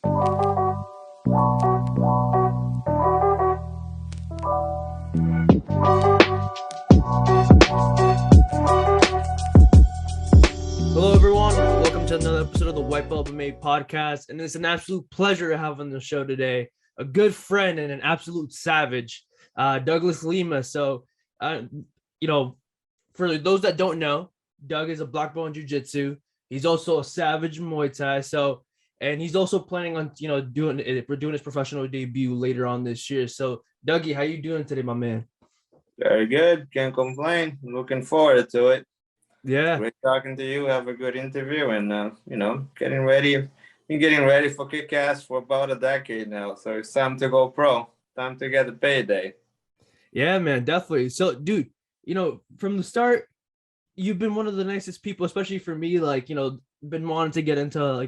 Hello, everyone. Welcome to another episode of the White Belt MMA podcast. And it's an absolute pleasure to have on the show today a good friend and an absolute savage, Douglas Lemes. So, for those that don't know, Doug is a black belt in jiu-jitsu. He's also a savage Muay Thai. And he's also planning on, doing his professional debut later on this year. So, Dougie, how you doing today, my man? Very good. Can't complain. Looking forward to it. Yeah. Great talking to you. Have a good interview and, getting ready. Been getting ready for kick-ass for about a decade now. So it's time to go pro. Time to get the payday. Yeah, man, definitely. So, dude, from the start, you've been one of the nicest people, especially for me, been wanting to get into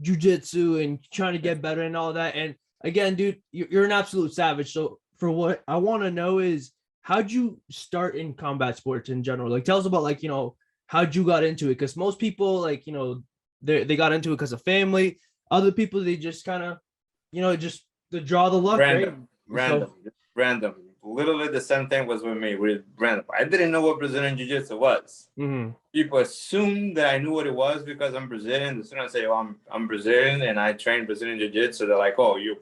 jiu-jitsu and trying to get better and all that. And again, dude, you're an absolute savage. So for what I want to know is, how'd you start in combat sports in general? Like, tell us about how'd you got into it? Because most people they got into it because of family. Other people, they just kind of, just to draw the luck, Random. Literally the same thing was with me. With random. I didn't know what Brazilian Jiu-Jitsu was. Mm-hmm. People assume that I knew what it was because I'm Brazilian. As soon as I say, I'm Brazilian and I train Brazilian Jiu-Jitsu, they're like, oh, you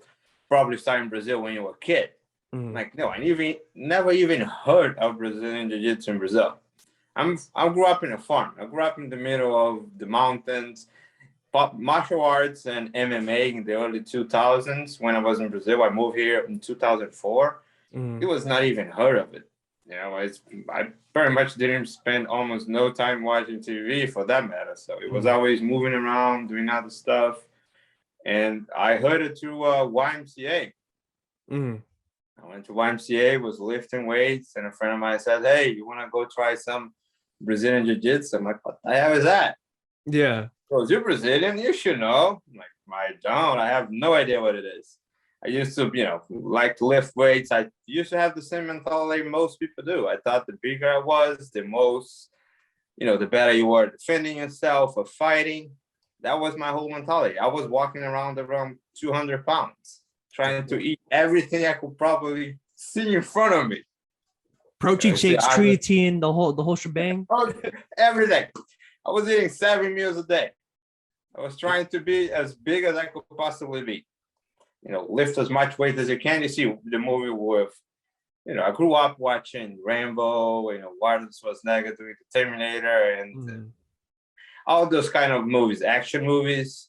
probably started in Brazil when you were a kid. Mm-hmm. Like, no, I never even heard of Brazilian Jiu-Jitsu in Brazil. I grew up in a farm. I grew up in the middle of the mountains. Martial arts and MMA in the early 2000s. When I was in Brazil, I moved here in 2004. It was not even heard of it. I very much didn't spend almost no time watching TV for that matter. So it was always moving around, doing other stuff. And I heard it through YMCA. I went to YMCA, was lifting weights, and a friend of mine said, hey, you want to go try some Brazilian Jiu-Jitsu? I'm like, what the hell is that? Yeah. Well, you're Brazilian, you should know. I'm like, I don't. I have no idea what it is. I used to, like to lift weights. I used to have the same mentality most people do. I thought the bigger I was, the most, the better you were defending yourself or fighting. That was my whole mentality. I was walking around 200 pounds, trying to eat everything I could probably see in front of me. Protein shakes, creatine, the whole shebang. Everything. I was eating 7 meals a day. I was trying to be as big as I could possibly be. Lift as much weight as you can. You see the movie with, I grew up watching Rambo, Arnold Schwarzenegger doing the Terminator and all those kind of movies, action movies,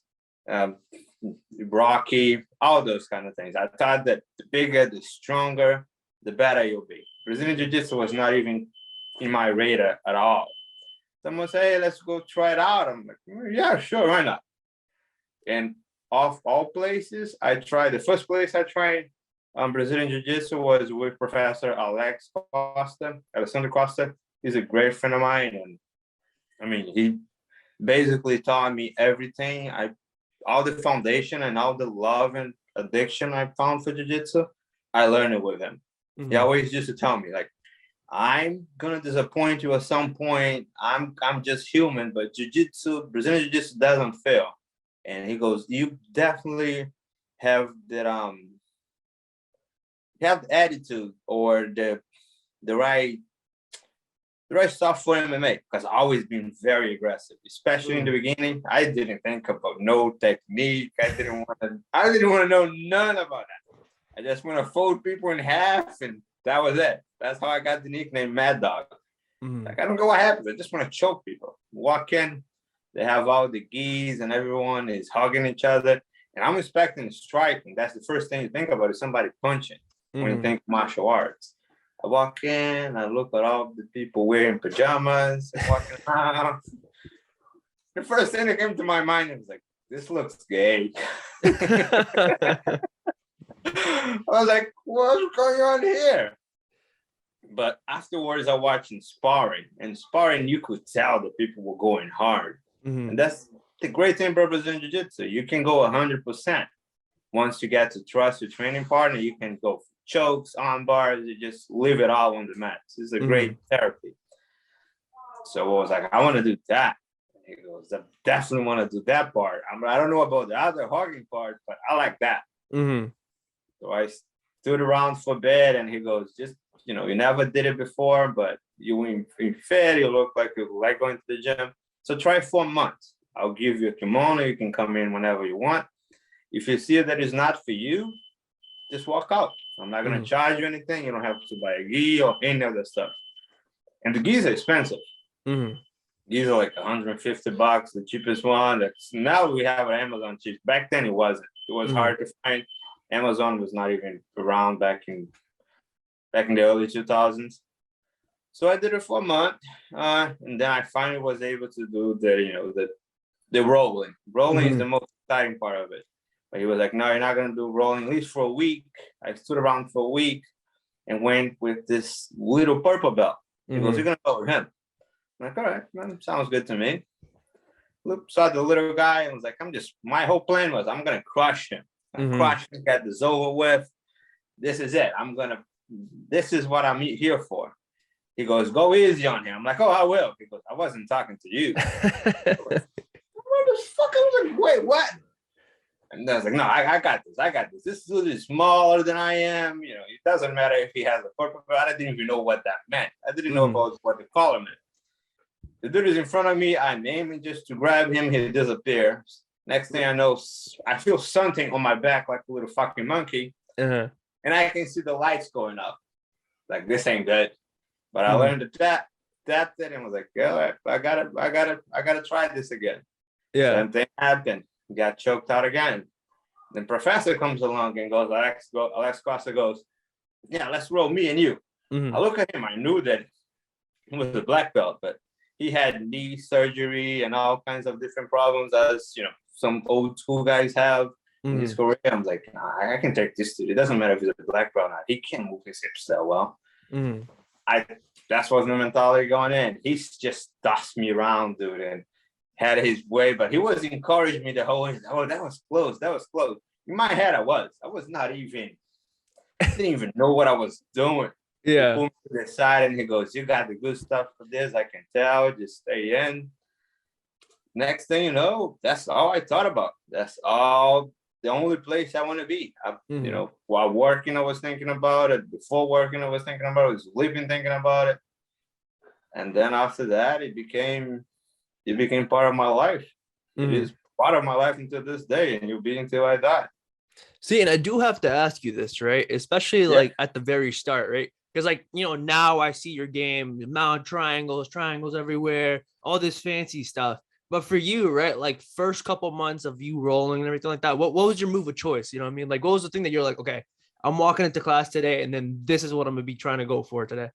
Rocky, all those kind of things. I thought that the bigger, the stronger, the better you'll be. Brazilian Jiu-Jitsu was not even in my radar at all. Someone say, hey, let's go try it out. I'm like, yeah, sure, why not? And of all places, the first place I tried Brazilian Jiu-Jitsu was with Professor Alessandro Costa. He's a great friend of mine. And he basically taught me everything. All the foundation and all the love and addiction I found for Jiu-Jitsu, I learned it with him. Mm-hmm. He always used to tell me, like, I'm gonna disappoint you at some point. I'm just human, but Brazilian Jiu-Jitsu doesn't fail. And he goes, you definitely have that have the attitude or the right stuff for MMA, because I've always been very aggressive, especially in the beginning. I didn't think about no technique. I didn't want to know none about that. I just want to fold people in half, and that was it. That's how I got the nickname Mad Dog. Like, I don't know what happens. I just want to choke people. Walk in, they have all the gis and everyone is hugging each other. And I'm expecting a strike. And that's the first thing you think about is somebody punching when you think martial arts. I walk in, I look at all the people wearing pajamas, walking around. The first thing that came to my mind was like, this looks gay. I was like, what's going on here? But afterwards, I watched sparring. And sparring, you could tell that people were going hard. And that's the great thing about Brazilian Jiu-Jitsu. You can go 100%. Once you get to trust your training partner, you can go for chokes, arm bars, you just leave it all on the mat. It's a great therapy. So I was like, I want to do that. He goes, I definitely want to do that part. I don't know about the other hugging part, but I like that. Mm-hmm. So I stood around for a bit, and he goes, just, you know, you never did it before, but you fit, you look like you like going to the gym. So try 4 months. I'll give you a kimono. You can come in whenever you want. If you see that it's not for you, just walk out. I'm not going to charge you anything. You don't have to buy a gi or any of that stuff. And the gis are expensive. Mm-hmm. These are like $150, the cheapest one. That's now we have an Amazon cheap. Back then it wasn't. It was hard to find. Amazon was not even around back in the early 2000s. So I did it for a month, and then I finally was able to do the rolling. Rolling is the most exciting part of it. But he was like, "No, you're not gonna do rolling at least for a week." I stood around for a week and went with this little purple belt. He goes, "You're gonna go with him." I'm like, "All right, man, sounds good to me." Look, saw the little guy and was like, my whole plan was I'm gonna crush him. Crush him, get this over with. This is it. This is what I'm here for. He goes, "Go easy on him." I'm like, "Oh, I will." He goes, "I wasn't talking to you." What the fuck? I was like, "Wait, what?" And I was like, "No, I got this. I got this. This dude is smaller than I am. You know, it doesn't matter if he has a purple belt." I didn't even know what that meant. I didn't know about what the color meant. The dude is in front of me. I'm aiming just to grab him. He disappears. Next thing I know, I feel something on my back like a little fucking monkey. And I can see the lights going up. Like, this ain't good. But I learned to tapped it and was like, "Yeah, I gotta try this again." Yeah. Same thing happened. Got choked out again. Then Professor comes along and goes, Alex Costa goes, "Yeah, let's roll me and you." I look at him. I knew that he was a black belt, but he had knee surgery and all kinds of different problems, as you know, some old school guys have in his career. I'm like, "Nah, I can take this dude. It doesn't matter if he's a black belt or not. He can't move his hips that well." That's was my mentality going in. He's just tossed me around, dude, and had his way. But he was encouraging me the whole way. "Oh, that was close. That was close." In my head, I was not even. I didn't even know what I was doing. Yeah. He pulled me to the side and he goes, "You got the good stuff for this. I can tell. Just stay in." Next thing you know, that's all I thought about. That's all. The only place I want to be. You know, while working, I was thinking about it. Before working, I was thinking about it. I was sleeping, thinking about it. And then after that, it became part of my life. It is part of my life until this day, and it'll be until I die. See, and I do have to ask you this, right? Especially like at the very start, right? Because like, you know, now I see your game, mount triangles everywhere, all this fancy stuff. But for you, right, like first couple months of you rolling and everything like that, what was your move of choice? You know what I mean? Like, what was the thing that you're like, okay, I'm walking into class today, and then this is what I'm gonna be trying to go for today?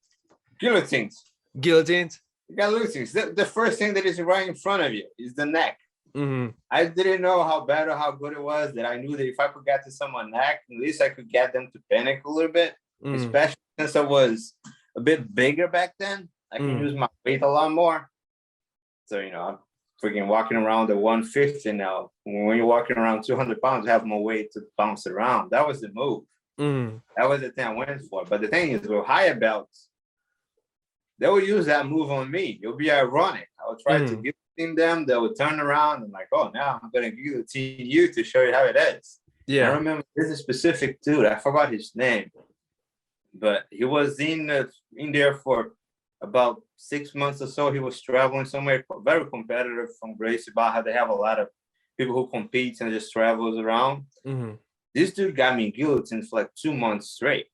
Guillotines. Guillotines? Guillotines. The first thing that is right in front of you is the neck. I didn't know how bad or how good it was, that I knew that if I could get to someone's neck, at least I could get them to panic a little bit, especially since I was a bit bigger back then. I can use my weight a lot more. So, you know, I'm freaking walking around at 150 now. When you're walking around 200 pounds, you have more weight to bounce around. That was the move. That was the thing I went for. But the thing is, with higher belts, they will use that move on me. It'll be ironic. I will try to guillotine them. They will turn around and like, "Oh, now I'm going to guillotine you to show you how it is." Yeah. I remember there's a specific dude. I forgot his name, but he was in there for about 6 months or so. He was traveling somewhere, very competitive, from Gracie Barra. They have a lot of people who compete and just travels around. This dude got me guillotined for like 2 months straight.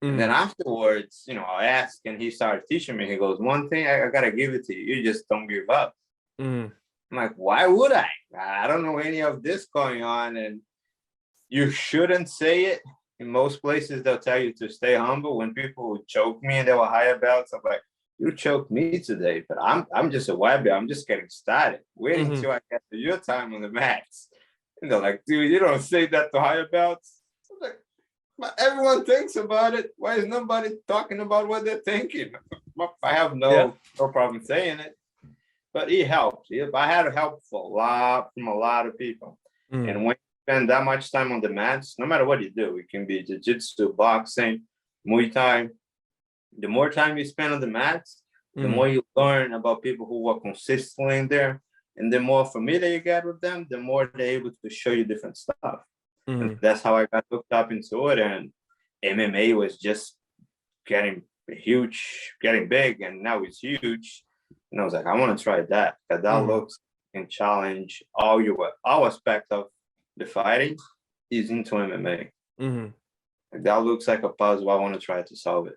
And then afterwards, you know, I asked, and he started teaching me. He goes, "One thing, I got to give it to you. You just don't give up." I'm like, "Why would I? I don't know any of this going on." And you shouldn't say it. In most places, they'll tell you to stay humble. When people would choke me and they were higher belts, I'm like, "You choked me today, but I'm just a white belt. I'm just getting started. Wait until I get to your time on the mats." And they're like, "Dude, you don't say that to higher belts." I'm like, "But everyone thinks about it. Why is nobody talking about what they're thinking?" I have no problem saying it, but it helped. I had help from a lot of people. And when you spend that much time on the mats, no matter what you do, it can be jiu-jitsu, boxing, Muay Thai. The more time you spend on the mats, the more you learn about people who are consistently in there. And the more familiar you get with them, the more they're able to show you different stuff. Mm-hmm. And that's how I got hooked up into it. And MMA was just getting huge, getting big, and now it's huge. And I was like, I want to try that, because that looks and challenge all aspect of the fighting is into MMA. Like, that looks like a puzzle. I want to try to solve it.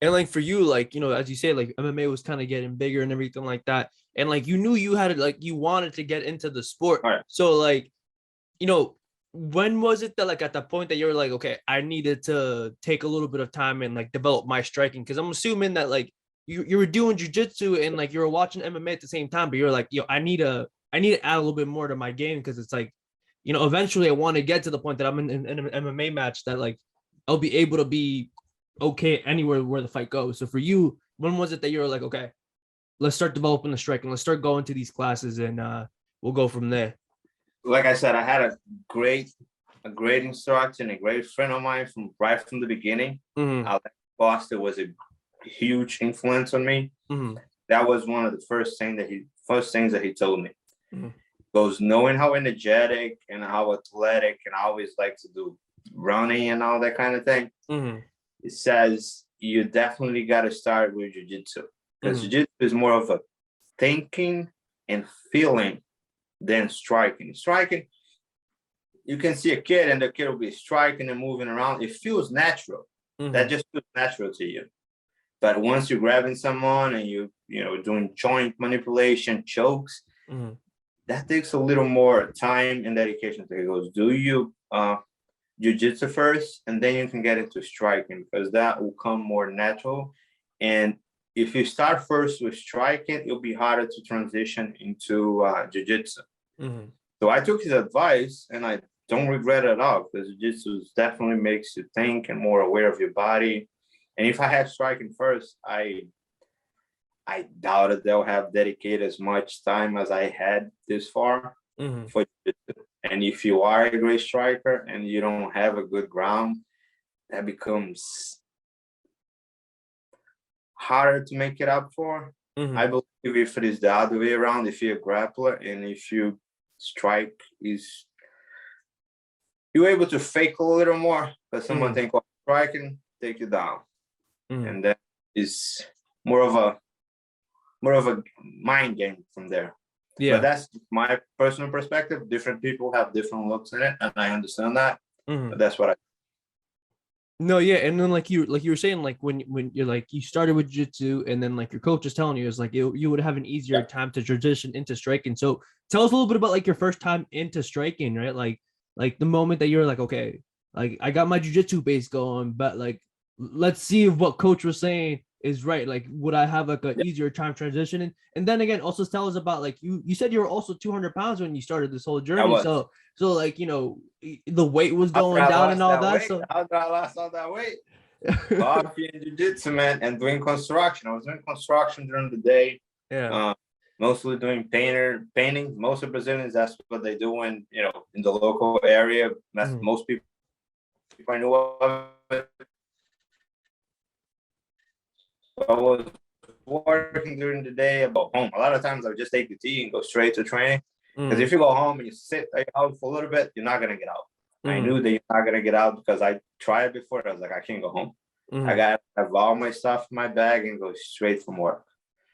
And like for you, like, you know, as you say, like MMA was kind of getting bigger and everything like that. And like you knew you had it, like you wanted to get into the sport. Right. So like, you know, when was it that like at the point that you were like, okay, I needed to take a little bit of time and like develop my striking? Because I'm assuming that like you were doing jujitsu and like you were watching MMA at the same time, but you're like, yo, I need to add a little bit more to my game, because it's like, you know, eventually I want to get to the point that I'm in an MMA match that like I'll be able to be okay anywhere where the fight goes. So for you, when was it that you were like, okay, let's start developing the striking, let's start going to these classes, and we'll go from there? Like I said, I had a great instructor and a great friend of mine from right from the beginning. Alex Foster was a huge influence on me. That was one of the first things that he told me. Goes, knowing how energetic and how athletic, and I always like to do running and all that kind of thing. It says you definitely got to start with jiu-jitsu, because jiu-jitsu is more of a thinking and feeling than striking. Striking, you can see a kid and the kid will be striking and moving around. It feels natural. That just feels natural to you. But once you're grabbing someone and you know, doing joint manipulation, chokes, that takes a little more time and dedication. So he goes, do you jiu-jitsu first, and then you can get into striking, because that will come more natural. And if you start first with striking, it'll be harder to transition into jiu-jitsu. So I took his advice, and I don't regret it at all, because jiu-jitsu definitely makes you think and more aware of your body. And if I had striking first, I doubted they'll have dedicated as much time as I had this far for jiu-jitsu. And if you are a great striker and you don't have a good ground, that becomes harder to make it up for. I believe if it is the other way around, if you're a grappler and if you strike, you're able to fake a little more, because someone think, oh, striking, take you down. And that is more of a mind game from there. Yeah. But that's my personal perspective. Different people have different looks in it, and I understand that. But that's what I. No, yeah, and then like you were saying, like when you're like you started with jiu-jitsu, and then like your coach is telling you is like you would have an easier time to transition into striking. So tell us a little bit about like your first time into striking, right? Like the moment that you're like, okay, like I got my jiu-jitsu base going, but like let's see if what coach was saying is right. Like, would I have like an easier time transitioning? And then again, also tell us about like you said you were also 200 pounds when you started this whole journey. So like, you know, the weight was going down and all that. So how did I lost all that weight? Coffee and jiu-jitsu, man, and doing construction. I was doing construction during the day. Yeah. Mostly doing painting. Most of Brazilians, that's what they do in the local area. That's most people I know of it. I was working during the day about home. A lot of times I would just take the tea and go straight to training. Because if you go home and you sit out for a little bit, you're not going to get out. I knew that you're not going to get out because I tried it before. I was like, I can't go home. I got to have all my stuff in my bag and go straight from work.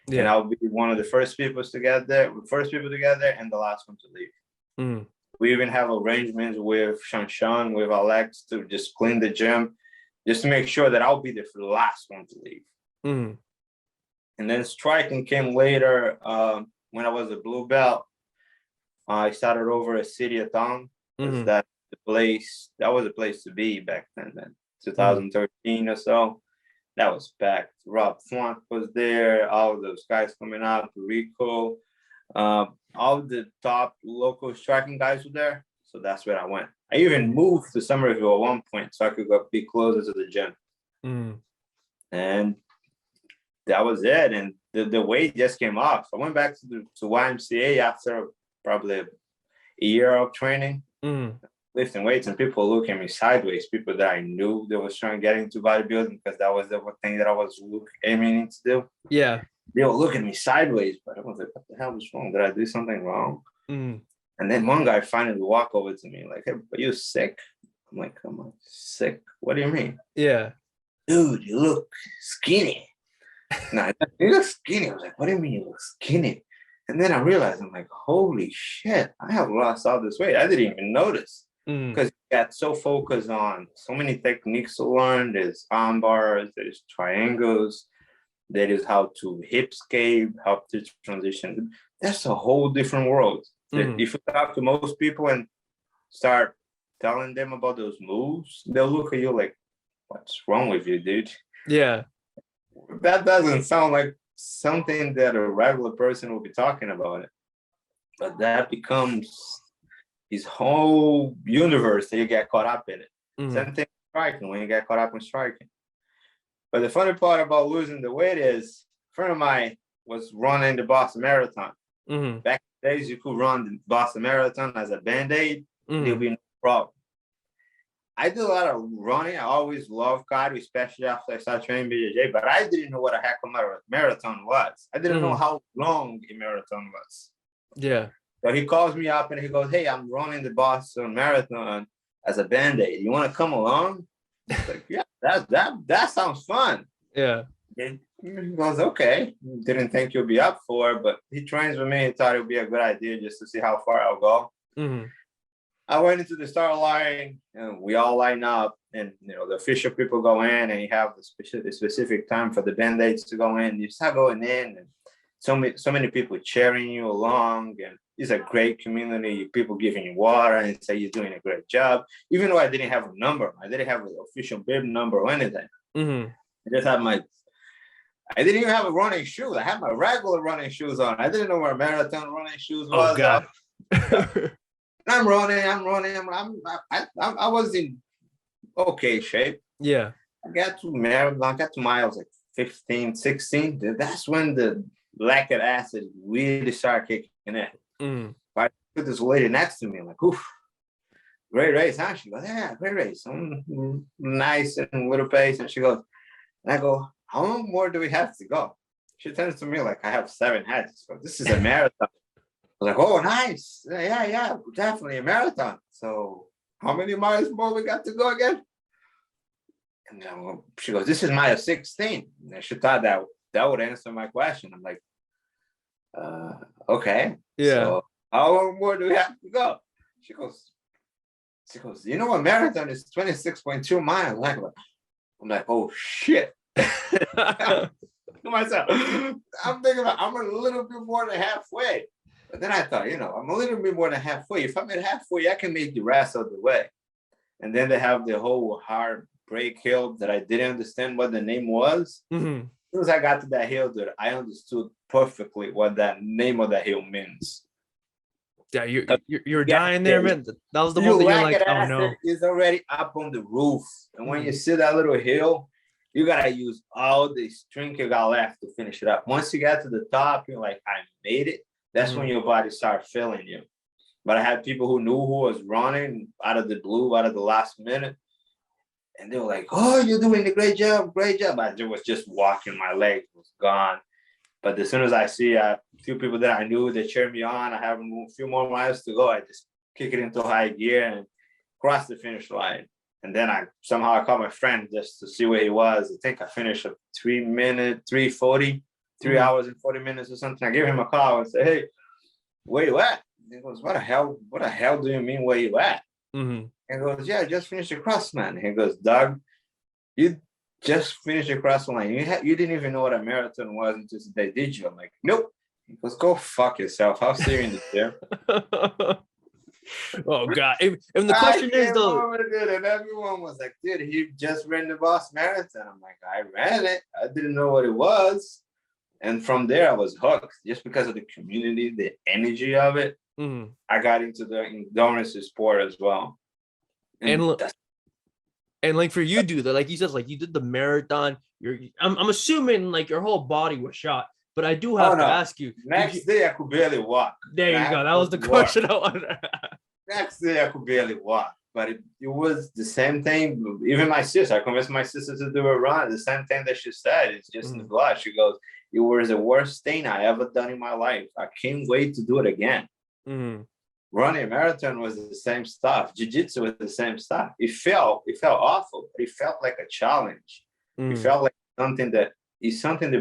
Yeah. And I'll be one of the first people to get there, and the last one to leave. We even have arrangements with Shanshan, with Alex, to just clean the gym, just to make sure that I'll be the last one to leave. And then striking came later. When I was a blue belt, I started over at City of Town. That was a place to be back then. 2013 or so. That was packed. Rob Flunk was there. All those guys coming out, Rico. All the top local striking guys were there. So that's where I went. I even moved to Somerville at one point so I could be closer to the gym. And that was it. And the weight just came off. I went back to YMCA after probably a year of training, lifting weights, and people look at me sideways. People that I knew that was trying to get into bodybuilding, because that was the thing that I was aiming to do. Yeah. they were looking at me sideways, but I was like, what the hell was wrong? Did I do something wrong? Mm. And then one guy finally walked over to me like, hey, are you sick? I'm like, sick? What do you mean? Yeah. Dude, you look skinny. No, you look skinny. I was like, what do you mean you look skinny? And then I realized, I'm like, holy shit, I have lost all this weight. I didn't even notice because you got so focused on so many techniques to learn. There's arm bars, there's triangles, there is how to hip escape, how to transition. That's a whole different world. If you talk to most people and start telling them about those moves, they'll look at you like, what's wrong with you, dude? Yeah. That doesn't sound like something that a regular person will be talking about it. But that becomes his whole universe that you get caught up in it. Same thing with striking when you get caught up in striking. But the funny part about losing the weight is a friend of mine was running the Boston Marathon. Back in the days, you could run the Boston Marathon as a Band-Aid, there'll be no problem. I did a lot of running. I always loved cardio, especially after I started training BJJ, but I didn't know what a heck of a marathon was. I didn't know how long a marathon was. Yeah. So he calls me up and he goes, hey, I'm running the Boston Marathon as a Band-Aid. You want to come along? I was like, yeah, that sounds fun. Yeah. And he goes, okay. Didn't think you'll be up for it, but he trains with me. He thought it would be a good idea just to see how far I'll go. I went into the start line and we all line up and, the official people go in and you have the specific time for the Band-Aids to go in. You start going in and so many people cheering you along, and it's a great community. People giving you water and say you're doing a great job. Even though I didn't have a number, I didn't have an official bib number or anything. I just had I didn't even have a running shoes. I had my regular running shoes on. I didn't know where marathon running shoes was. Oh God. I'm running. I was in okay shape. Yeah. I got to marathon. I got to miles like 15, 16. That's when the lactic acid really started kicking in. I put this lady next to me. I'm like, oof, great race, huh? She goes, yeah, great race. Nice and little pace. And she goes, and I go, how long more do we have to go? She turns to me like I have 7 heads. So this is a marathon. I was like, oh, nice. Yeah, definitely a marathon. So how many miles more we got to go again? And she goes, this is mile 16. And she thought that would answer my question. I'm like, okay. Yeah. So how long more do we have to go? She goes, you know what marathon is 26.2 miles. I'm like, oh shit. To myself, I'm thinking about I'm a little bit more than halfway. But then I thought, I'm a little bit more than halfway. If I'm at halfway, I can make the rest of the way. And then they have the whole hard break hill that I didn't understand what the name was. As soon as I got to that hill, dude, I understood perfectly what that name of that hill means. Yeah, you're dying there, man. That was the one that you're like, oh no. It's already up on the roof. And when you see that little hill, you gotta use all the strength you got left to finish it up. Once you get to the top, you're like, I made it. That's when your body starts failing you. But I had people who knew who was running out of the blue, out of the last minute. And they were like, oh, you're doing a great job. I was just walking, my legs was gone. But as soon as I see a few people that I knew that cheered me on, I have a few more miles to go. I just kick it into high gear and cross the finish line. And then I called my friend just to see where he was. I think I finished at 3:40, 3 hours and 40 minutes or something. I gave him a call and said, hey, where you at? He goes, what the hell do you mean where you at? He goes, yeah, I just finished the cross, man. He goes, Doug, you just finished the cross line. You didn't even know what a marathon was until today, did you? I'm like, nope. He goes, go fuck yourself. I'll see you in the gym. Oh God! And the question is though, and everyone was like, "Dude, he just ran the Boston Marathon." I'm like, "I ran it. I didn't know what it was," and from there I was hooked just because of the community, the energy of it. I got into the endurance sport as well, and like for you, dude, like you said, like you did the marathon. I'm assuming like your whole body was shot. But I do have to ask you. Next day, I could barely walk. There you go. That was the question I wanted to ask. Next day, I could barely walk. But it was the same thing. Even my sister, I convinced my sister to do a run. The same thing that she said. It's just in the blood. She goes, it was the worst thing I ever done in my life. I can't wait to do it again. Mm-hmm. Running a marathon was the same stuff. Jiu-jitsu was the same stuff. It felt awful, but it felt like a challenge. It felt like something that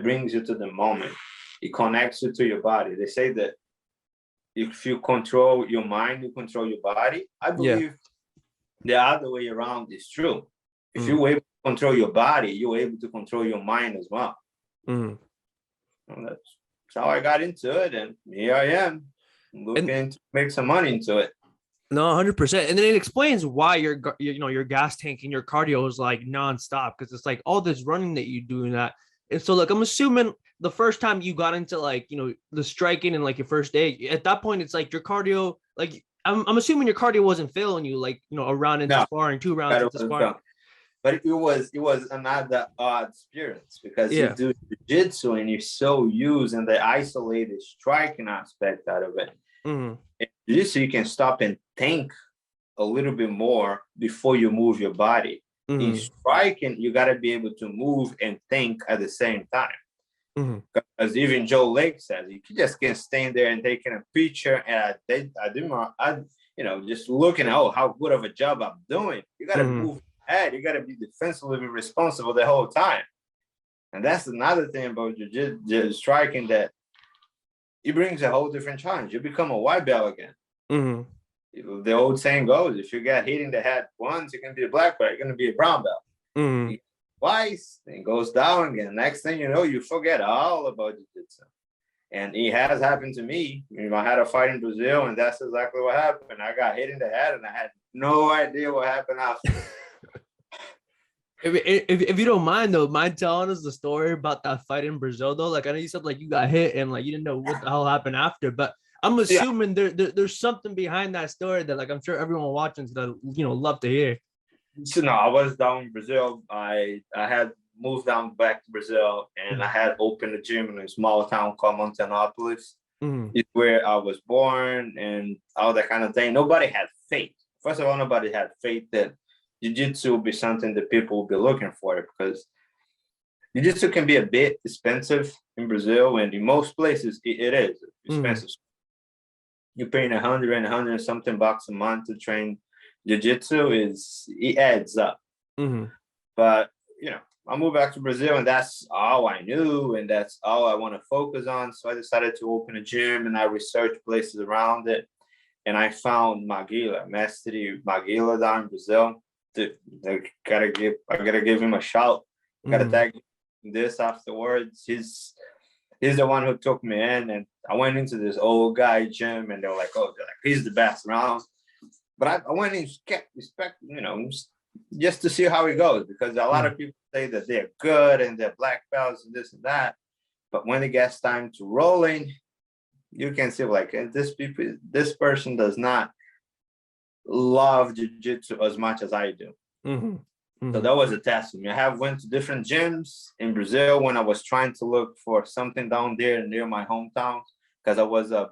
brings you to the moment. It connects you to your body. They say that if you control your mind, you control your body. I believe the other way around is true. If you're able to control your body, you're able to control your mind as well. And that's how I got into it, and here I am looking to make some money into it. No, 100%. And then it explains why your gas tank and your cardio is like nonstop, because it's like all this running that you do in that. And so like I'm assuming the first time you got into like, the striking and like your first day, at that point it's like your cardio, like I'm assuming your cardio wasn't failing you, like a round into sparring, 2 rounds into sparring. But it was another odd experience, because you do jiu-jitsu and you're so used in the isolated striking aspect out of it. In jiu-jitsu, you can stop and think a little bit more before you move your body. In striking, you got to be able to move and think at the same time. Because even Joe Lake says, you just can't stand there and taking a picture and just looking at how good of a job I'm doing. You got to move ahead. You got to be defensively responsible the whole time. And that's another thing about jiu-jitsu striking, that it brings a whole different challenge. You become a white belt again. The old saying goes, if you get hit in the head once, you can be a black belt. You're going to be a brown belt. Twice, and goes down again. Next thing you know, you forget all about jiu-jitsu. And it has happened to me. I had a fight in Brazil, and that's exactly what happened. I got hit in the head, and I had no idea what happened after. If you don't mind though, mind telling us the story about that fight in Brazil though? Like I know you said like you got hit and like you didn't know what the hell happened after, but I'm assuming there's something behind that story that like I'm sure everyone watching's gonna love to hear. So no, I was down in Brazil. I had moved down back to Brazil, and I had opened a gym in a small town called Montanopolis. It's where I was born and all that kind of thing. Nobody had faith. First of all, nobody had faith that jiu-jitsu will be something that people will be looking for, because jiu-jitsu can be a bit expensive in Brazil, and in most places it is expensive. You're paying $100 something bucks a month to train jiu-jitsu. It adds up. But I moved back to Brazil, and that's all I knew, and that's all I want to focus on. So I decided to open a gym, and I researched places around it, and I found Maguila, Mestre Maguila down in Brazil. I gotta give him a shout. Gotta tag him this afterwards. He's the one who took me in, and I went into this old guy gym, and they were like, he's the best around. But I went in just to see how it goes, because a lot of people say that they're good and they're black belts and this and that, but when it gets time to rolling, you can see like this person does not love jiu-jitsu as much as I do. So that was a test for me. I have went to different gyms in Brazil when I was trying to look for something down there near my hometown, because I was a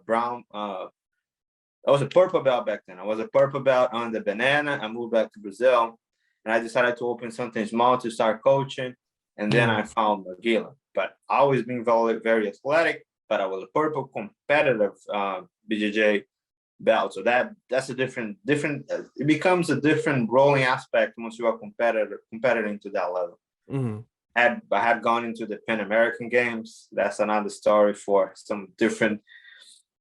purple belt back then. I was a purple belt on the banana. I moved back to Brazil, and I decided to open something small to start coaching, and then I found Maguila. But I always been very athletic, but I was a purple competitive BJJ belt. So that's a different. It becomes a different rolling aspect once you are competing to that level. I had gone into the Pan American Games. That's another story for some different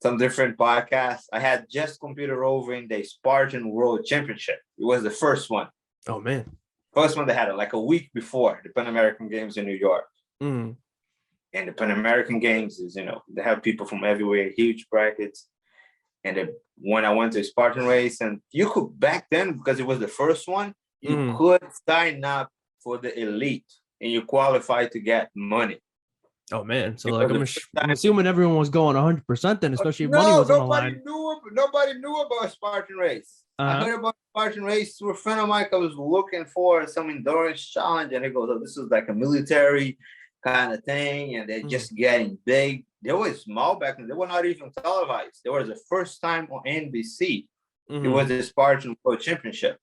podcasts. I had just competed over in the Spartan World Championship. It was the first one. Oh man. First one they had it like a week before the Pan American Games in New York. And the Pan American Games is, they have people from everywhere, huge brackets. And when I went to a Spartan race, and you could back then, because it was the first one, you could sign up for the elite and you qualify to get money. Oh man, so like I'm assuming everyone was going 100% then, especially if money was on the line. Nobody knew about a Spartan race. I heard about Spartan race through a friend of mine. I was looking for some endurance challenge, and it goes, "Oh, this is like a military kind of thing," and they're just getting big. They were small back then. They were not even televised. They were the first time on NBC. It was the Spartan World Championship,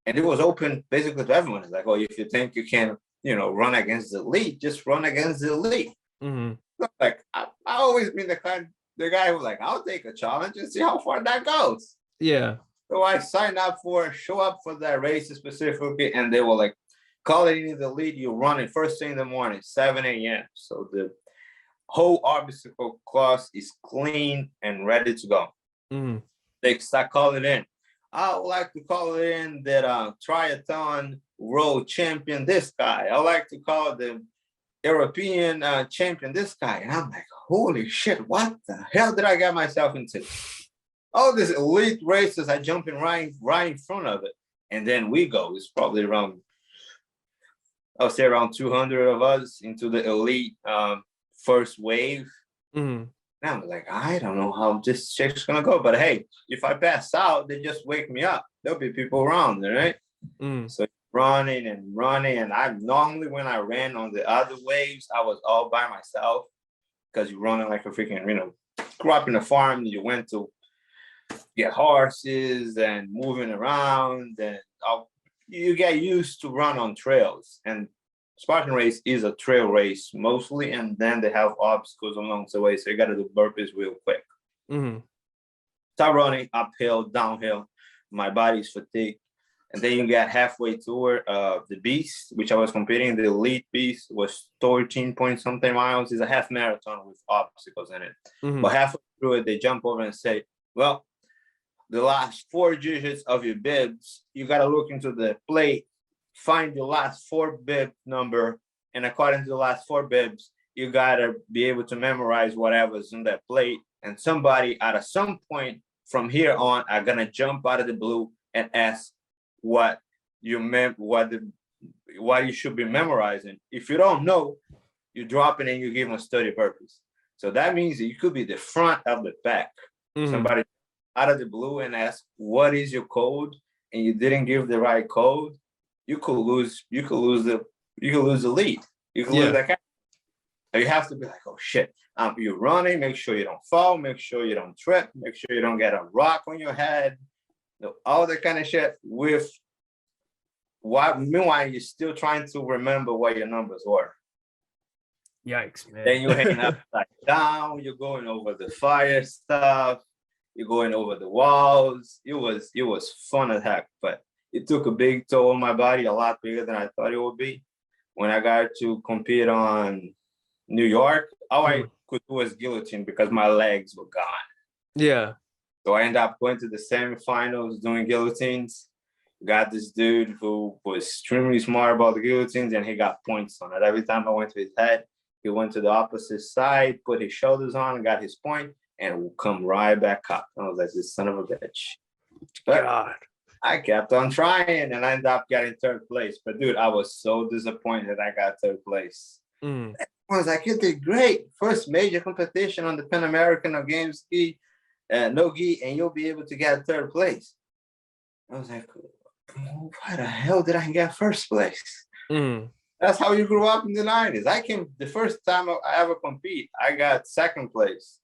and it was open basically to everyone. It's like, oh, if you think you can, run against the elite, just run against the elite. Like I always been the guy who's like, I'll take a challenge and see how far that goes. Yeah. So I signed up show up for that race specifically, and they were like, call it in the lead. You run it first thing in the morning, 7 a.m. So the whole obstacle course is clean and ready to go. They start calling in. I would like to call in that triathlon world champion, this guy. I like to call the European champion, this guy. And I'm like, holy shit, what the hell did I get myself into? All these elite races, I jump in right in front of it. And then we go. It's probably around, I'll say around 200 of us into the elite first wave. And I'm like, I don't know how this shit's gonna go, but hey, if I pass out, they just wake me up. There'll be people around, right? So running, and I normally when I ran on the other waves, I was all by myself because you're running like a freaking, grew up in a farm. You went to get horses and moving around, and you get used to run on trails. And Spartan race is a trail race mostly, and then they have obstacles along the way, so you got to do burpees real quick. Start running uphill, downhill. My body's fatigued, and then you get halfway toward the beast, which I was competing. The elite beast was 13 point something miles. It's a half marathon with obstacles in it. But halfway through it, they jump over and say, "Well, the last 4 digits of your bibs, you got to look into the plate, find the last 4 bib number, and according to the last 4 bibs, you gotta be able to memorize whatever's in that plate. And somebody at some point from here on are gonna jump out of the blue and ask what you should be memorizing. If you don't know, you drop it and you give them study purpose. So that means that you could be the front of the back. Somebody out of the blue and ask, what is your code? And you didn't give the right code. You could lose the lead. You could lose that guy. So you have to be like, oh shit. You're running, make sure you don't fall, make sure you don't trip, make sure you don't get a rock on your head, all that kind of shit meanwhile you're still trying to remember what your numbers were. Yikes, man. Then you're heading upside down, you're going over the fire stuff, you're going over the walls. It was fun as heck, but it took a big toll on my body, a lot bigger than I thought it would be. When I got to compete on New York, all I could do was guillotine because my legs were gone. Yeah. So I ended up going to the semifinals doing guillotines. Got this dude who was extremely smart about the guillotines, and he got points on it. Every time I went to his head, he went to the opposite side, put his shoulders on, got his point, and would come right back up. I was like, this son of a bitch. But God. I kept on trying, and I ended up getting 3rd place. But dude, I was so disappointed I got 3rd place. I was like, you did great. First major competition on the Pan American no games gi, no gi, and you'll be able to get 3rd place. I was like, why the hell did I get 1st place? That's how you grew up in the 90s. The first time I ever compete, I got 2nd place.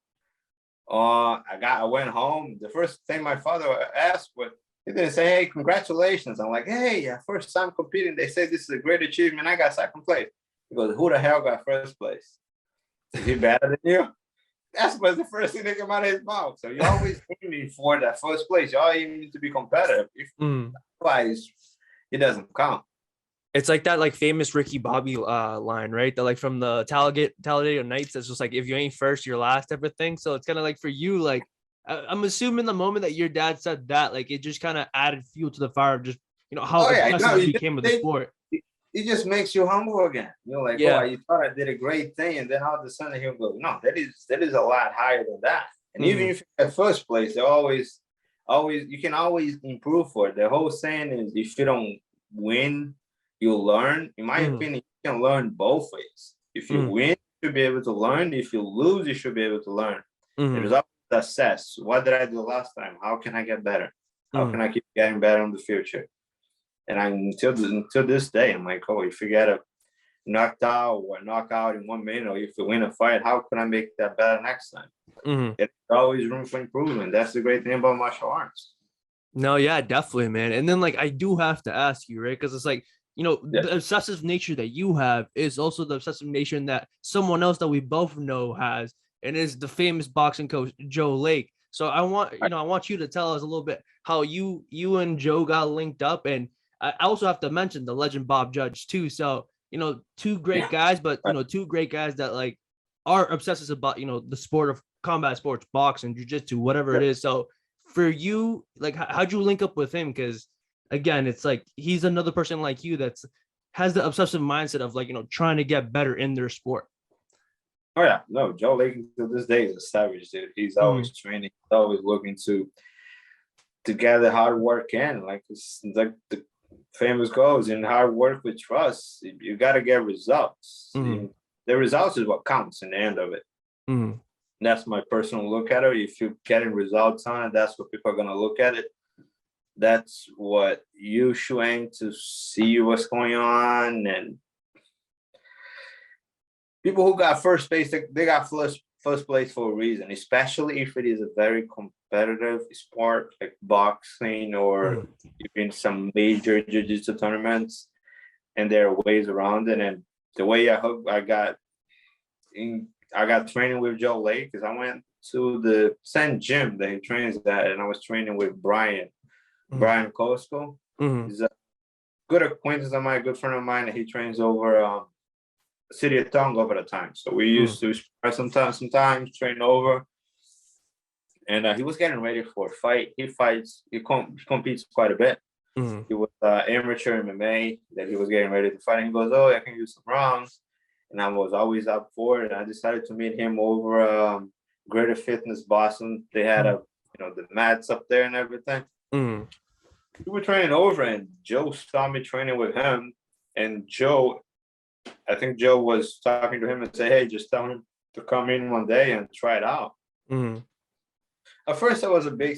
I went home. The first thing my father asked was, he didn't say, hey, congratulations. I'm like, hey, first time competing. They say this is a great achievement. I got 2nd place. He goes, who the hell got 1st place? Is he better than you? That's was the first thing that came out of his mouth. So you're always aiming for that 1st place. You're always aiming to be competitive. Otherwise, it doesn't count. It's like that like famous Ricky Bobby line, right? That like from the Talladega Nights. That's just like, if you ain't first, you're last, everything. So it's kind of like for you, like I'm assuming the moment that your dad said that, like it just kind of added fuel to the fire of just how obsessive you became with the sport. It just makes you humble again. You're like, oh, you thought I did a great thing, and then all of a sudden he'll go, no, that is a lot higher than that. And even if you're at 1st place, you can always improve for it. The whole saying is, if you don't win, you'll learn. In my opinion, you can learn both ways. If you win, you should be able to learn. If you lose, you should be able to learn. There's always assess. What did I do last time? How can I get better? How can I keep getting better in the future? And until this day, I'm like, oh, if you get a knocked out or knockout in 1 minute, or if you win a fight, how can I make that better next time? There's always room for improvement. That's the great thing about martial arts. No, yeah, definitely, man. And then like I do have to ask you, right? Because it's like, you know, Yeah. the obsessive nature that you have is also the obsessive nature that someone else that we both know has, and is the famous boxing coach Joe Lake. So I want, you know, I want you to tell us a little bit how you and Joe got linked up, and I also have to mention the legend Bob Judge too. So, you know, two great guys, but you know, two great guys that like are obsessive about, you know, the sport of combat sports, boxing, jiu-jitsu, whatever it is. So for you, like, how'd you link up with him? Because again, it's like he's another person like you that's has the obsessive mindset of like, you know, trying to get better in their sport. Oh yeah, no, Joe Lake to this day is a savage, dude. He's always training, he's always looking to gather hard work in. Like it's like the famous goes, in hard work with trust, you got to get results. The results is what counts in the end of it. That's my personal look at it. If you're getting results on it, that's what people are gonna look at it. That's what you should aim to see what's going on. And people who got first place, they got first place for a reason, especially if it is a very competitive sport like boxing or even some major jiu-jitsu tournaments, and there are ways around it. And the way I got training with Joe Lake because I went to the same gym that he trains at, and I was training with Brian Costco. He's a good acquaintance of mine, a good friend of mine, and he trains over City of Tonga over the time. So we used to spar sometimes train over. And he was getting ready for a fight. He competes quite a bit. He was amateur MMA that he was getting ready to fight. And he goes, "Oh, I can use some rounds." And I was always up for it. And I decided to meet him over Greater Fitness Boston. They had the mats up there and everything. We were training over, and Joe saw me training with him. And I think Joe was talking to him and say, "Hey, just tell him to come in one day and try it out." At first, I was a big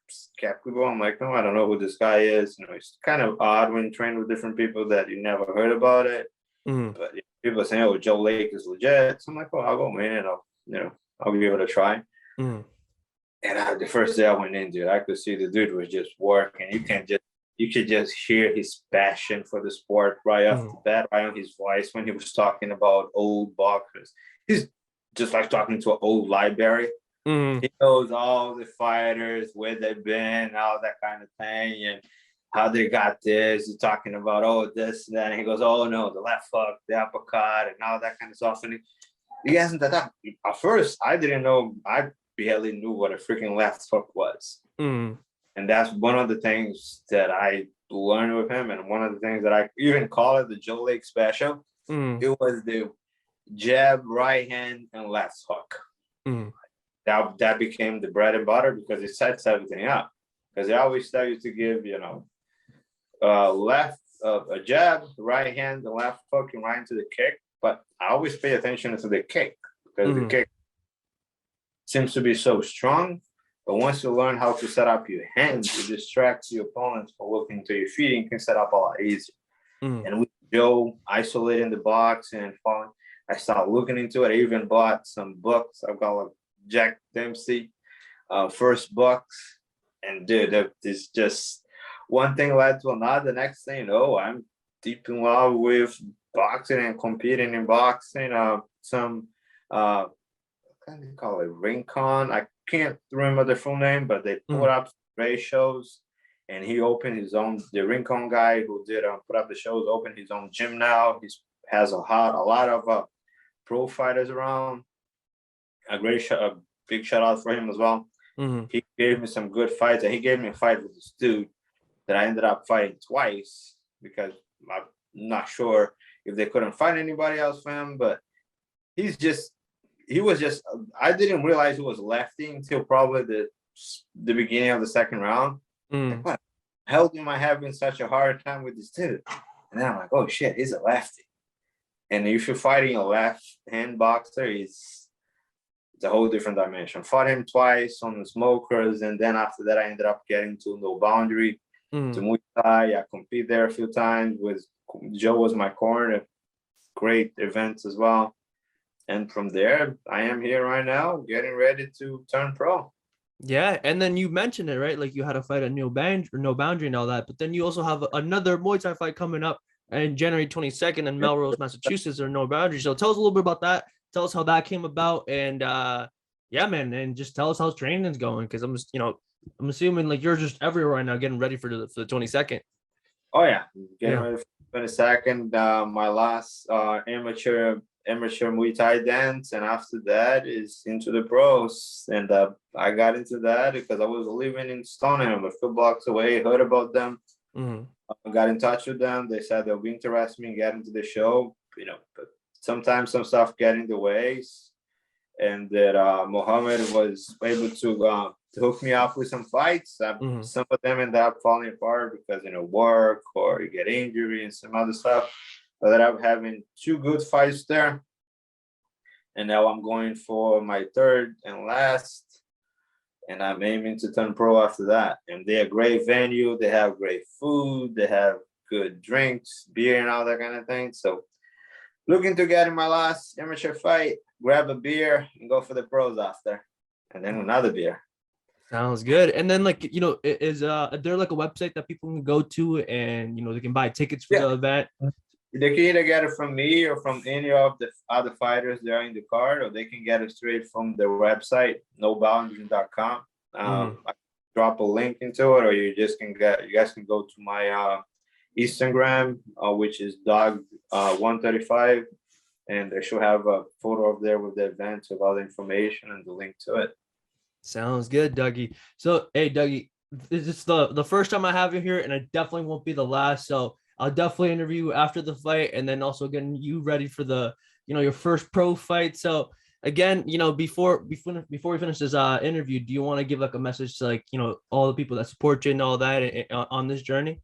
skeptical. I'm like, "No, I don't know who this guy is." You know, it's kind of odd when you train with different people that you never heard about it. But people are saying, "Oh, Joe Lake is legit." So I'm like, "Oh, I'll go in and I'll give it a try." And the first day I went in, dude, I could see the dude was just working. You could just hear his passion for the sport right off the bat, right on his voice when he was talking about old boxers. He's just like talking to an old library. He knows all the fighters, where they've been, all that kind of thing, and how they got this. He's talking about, oh, this and that. And he goes, "Oh, no, the left hook, the uppercut, and all that kind of stuff." And he hasn't done that. At first, I didn't know. I barely knew what a freaking left hook was. And that's one of the things that I learned with him. And one of the things that I even call it the Joe Lake special. It was the jab, right hand, and left hook. That became the bread and butter because it sets everything up. Because they always tell you to give, left, a jab, right hand, the left hook, and right into the kick. But I always pay attention to the kick because the kick seems to be so strong. But once you learn how to set up your hands, it distracts your opponents from looking to your feet and can set up a lot easier. And with Joe isolating the box and falling, I started looking into it. I even bought some books. I've got like Jack Dempsey, first books. And dude, it's just one thing led to another. The next thing you know, I'm deep in love with boxing and competing in boxing. Some what do you call it? Rincon. I can't remember the full name, but they put up race shows, and he opened his own. The Rincon guy who did put up the shows opened his own gym now. He has a lot of pro fighters around. A big shout out for him as well. He gave me some good fights, and he gave me a fight with this dude that I ended up fighting twice because I'm not sure if they couldn't find anybody else for him, but he was just, I didn't realize he was lefty until probably the beginning of the second round. Like, what the hell am I having such a hard time with this dude? And then I'm like, oh shit, he's a lefty. And if you're fighting a left-hand boxer, it's a whole different dimension. Fought him twice on the smokers, and then after that, I ended up getting to No Boundary, to Muay Thai. I competed there a few times with Joe was my corner. Great events as well. And from there, I am here right now, getting ready to turn pro. Yeah, and then you mentioned it, right? Like you had a fight at No Boundary and all that, but then you also have another Muay Thai fight coming up and January 22nd in Melrose, Massachusetts, or no boundaries. So tell us a little bit about that. Tell us how that came about, and yeah, man, and just tell us how training's going, because I'm just, I'm assuming like you're just everywhere right now, getting ready for the 22nd. Oh yeah, getting Yeah. ready for the 22nd. My last amateur Muay Thai dance, and after that is into the pros. And I got into that because I was living in Stoneham, a few blocks away. Heard about them. Mm-hmm. Got in touch with them. They said they'll be interested in getting to the show. But sometimes some stuff get in the ways, and that Mohammed was able to hook me up with some fights. Mm-hmm. Some of them end up falling apart because work or you get injury and some other stuff. But I'm having 2 good fights there, and now I'm going for my 3rd and last, and I'm aiming to turn pro after that. And they're a great venue. They have great food. They have good drinks, beer, and all that kind of thing. So looking to get in my last amateur fight, grab a beer, and go for the pros after, and then another beer. Sounds good. And then like, is there like a website that people can go to, and they can buy tickets for the event? They can either get it from me or from any of the other fighters that are in the card, or they can get it straight from their website, noboundaries.com. I drop a link into it, or you guys can go to my Instagram, which is dog135, and they should have a photo up there with the event with all the information and the link to it. Sounds good, Dougie. So, hey, Dougie, this is the first time I have you here, and it definitely won't be the last. So I'll definitely interview you after the fight, and then also getting you ready for the, your first pro fight. So again, before we finish this interview, do you want to give like a message to like, all the people that support you and all that on this journey?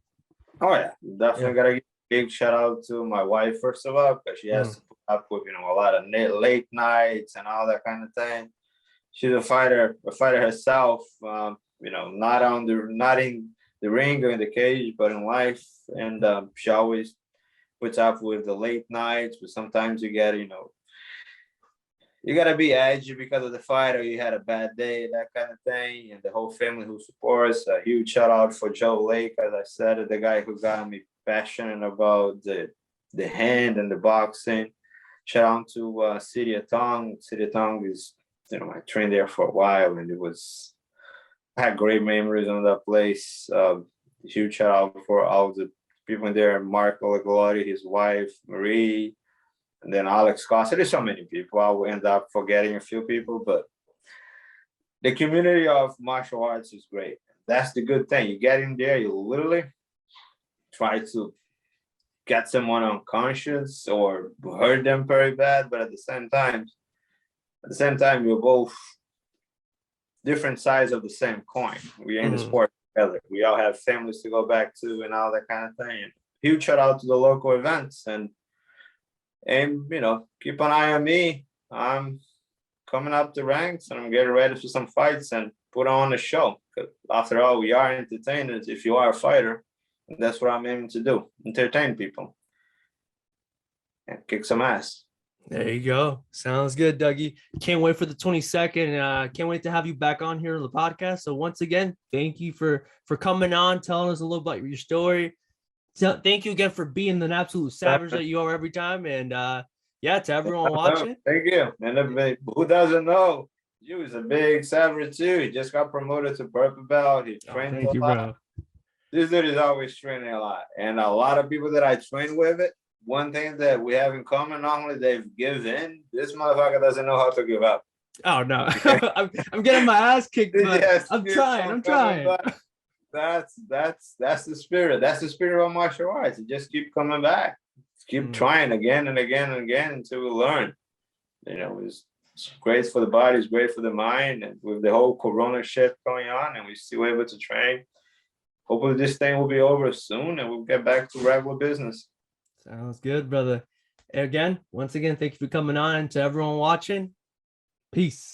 Oh yeah, definitely gotta give a big shout out to my wife first of all, because she has to put up with a lot of late nights and all that kind of thing. She's a fighter herself. Not in the ring or in the cage, but in life. And she always puts up with the late nights. But sometimes you get, you gotta be edgy because of the fight, or you had a bad day, that kind of thing. And the whole family who supports. A huge shout out for Joe Lake, as I said, the guy who got me passionate about the hand and the boxing. Shout out to City of Tong. City of Tong is, I trained there for a while, and I had great memories on that place. Huge shout out for all the people in there: Mark Olaglori, his wife Marie, and then Alex Costa. There's so many people. I will end up forgetting a few people, but the community of martial arts is great. That's the good thing. You get in there, you literally try to get someone unconscious or hurt them very bad, but at the same time, you're both different sides of the same coin. We're in the sport together. We all have families to go back to and all that kind of thing. And huge shout out to the local events, and keep an eye on me. I'm coming up the ranks, and I'm getting ready for some fights and put on a show. Because after all, we are entertainers. If you are a fighter, and that's what I'm aiming to do: entertain people and kick some ass. There you go. Sounds good, Dougie. Can't wait for the 22nd. Can't wait to have you back on here on the podcast. So once again, thank you for coming on, telling us a little about your story. So thank you again for being an absolute savage that you are every time. And to everyone watching. Thank you. And who doesn't know, you is a big savage too. He just got promoted to purple belt. He trained thank you, bro. This dude is always training a lot. And a lot of people that I train with it, one thing that we have in common, not only they've given, this motherfucker doesn't know how to give up. Oh no. I'm getting my ass kicked, but yes, I'm trying. That's the spirit. That's the spirit of martial arts. You just keep coming back. Keep trying again and again and again until we learn. It's great for the body, it's great for the mind. And with the whole corona shit going on, and we're still able to train, hopefully this thing will be over soon and we'll get back to regular business. Sounds good, brother. Once again, thank you for coming on, and to everyone watching, peace.